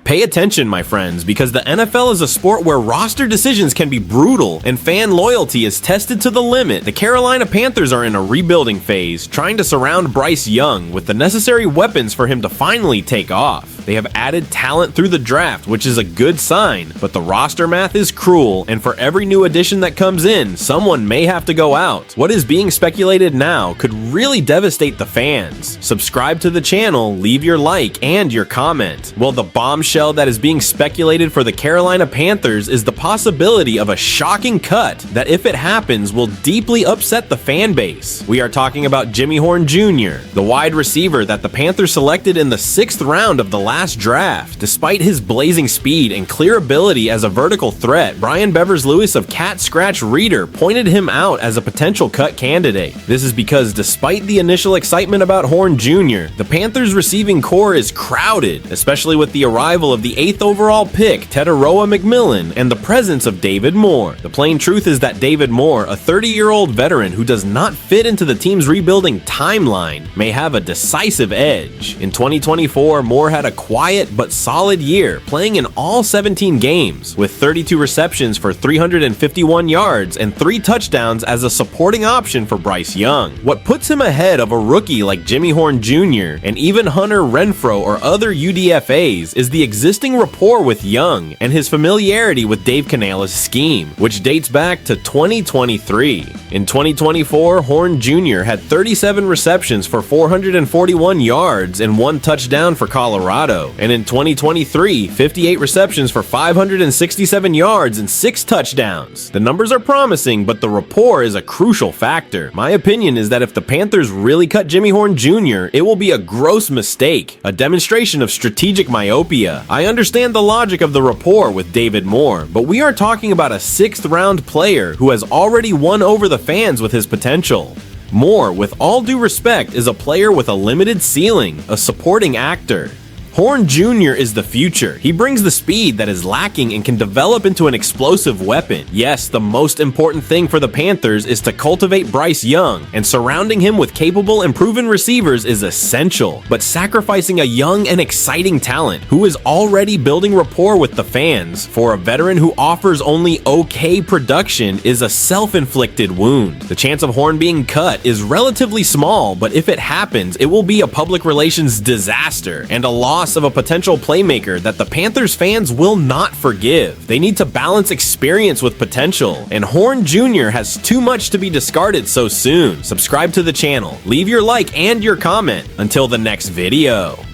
Pay attention, my friends, because the NFL is a sport where roster decisions can be brutal and fan loyalty is tested to the limit. The Carolina Panthers are in a rebuilding phase, trying to surround Bryce Young with the necessary weapons for him to finally take off. They have added talent through the draft, which is a good sign, but the roster math is cruel, and for every new addition that comes in, someone may have to go out. What is being speculated now could really devastate the fans. Subscribe to the channel, leave your like and your comment. Well, the bombshell that is being speculated for the Carolina Panthers is the possibility of a shocking cut that, if it happens, will deeply upset the fan base. We are talking about Jimmy Horn Jr., the wide receiver that the Panthers selected in the 6th round of the last draft. Despite his blazing speed and clear ability as a vertical threat, Brian Bevers-Lewis of Cat Scratch Reader pointed him out as a potential cut candidate. This is because despite the initial excitement about Horn Jr., the Panthers receiving core is crowded, especially with the arrival of the 8th overall pick, Teteroa McMillan, and the presence of David Moore. The plain truth is that David Moore, a 30-year-old veteran who does not fit into the team's rebuilding timeline, may have a decisive edge. In 2024, Moore had a quiet but solid year, playing in all 17 games, with 32 receptions for 351 yards and 3 touchdowns as a supporting option for Bryce Young. What puts him ahead of a rookie like Jimmy Horn Jr. and even Hunter Renfrow or other UDFAs is the existing rapport with Young and his familiarity with Dave Canales' scheme, which dates back to 2023. In 2024, Horn Jr. had 37 receptions for 441 yards and 1 touchdown for Colorado. And in 2023, 58 receptions for 567 yards and 6 touchdowns. The numbers are promising, but the rapport is a crucial factor. My opinion is that if the Panthers really cut Jimmy Horn Jr., it will be a gross mistake, a demonstration of strategic myopia. I understand the logic of the rapport with David Moore, but we are talking about a 6th round player who has already won over the fans with his potential. Moore, with all due respect, is a player with a limited ceiling, a supporting actor. Horn Jr. is the future. He brings the speed that is lacking and can develop into an explosive weapon. Yes, the most important thing for the Panthers is to cultivate Bryce Young, and surrounding him with capable and proven receivers is essential. But sacrificing a young and exciting talent who is already building rapport with the fans for a veteran who offers only okay production is a self-inflicted wound. The chance of Horn being cut is relatively small, but if it happens, it will be a public relations disaster and a loss of a potential playmaker that the Panthers fans will not forgive. They need to balance experience with potential, and Horn Jr. has too much to be discarded so soon. Subscribe to the channel, leave your like and your comment. Until the next video.